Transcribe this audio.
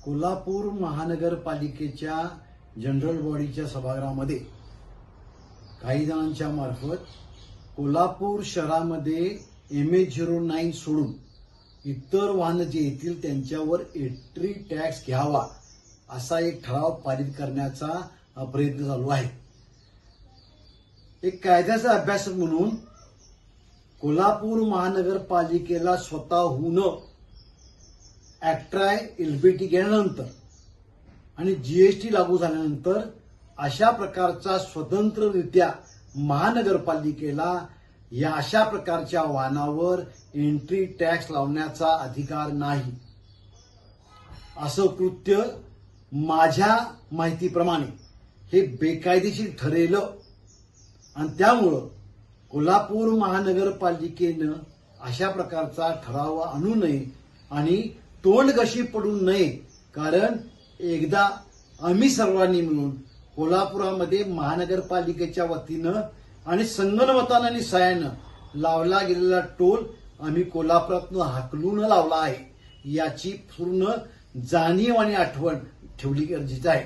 कोल्हापूर महानगरपालिकेच्या जनरल बॉडीच्या सभागृहामध्ये काही जणांच्या मार्फत कोल्हापूर शहरामध्ये MH09 सोडून इतर वाहन जे येतील त्यांच्यावर एंट्री टॅक्स घ्यावा असा एक ठराव पारित करण्याचा प्रयत्न चालू आहे। एक कायद्याचा अभ्यासक म्हणून कोल्हापूर महानगरपालिकेला स्वतःहून ऍक्ट्राय LBT गेल्यानंतर आणि GST लागू झाल्यानंतर अशा प्रकारचा स्वतंत्ररित्या महानगरपालिकेला या अशा प्रकारच्या वाहनावर एंट्री टॅक्स लावण्याचा अधिकार नाही। असं कृत्य माझ्या माहितीप्रमाणे हे बेकायदेशीर ठरेल आणि त्यामुळं कोल्हापूर महानगरपालिकेनं अशा प्रकारचा ठराव आणू नये आणि तोंडघशी पडू नये। कारण एकदा आम्ही सर्वांनी मिळून कोल्हापुरामध्ये महानगरपालिकेच्या वतीनं आणि संगनमतानं आणि सहाय्यानं लावला गेलेला टोल आम्ही कोल्हापुरातून हाकलून लावला आहे याची पूर्ण जाणीव आणि आठवण ठेवली गरजेची आहे।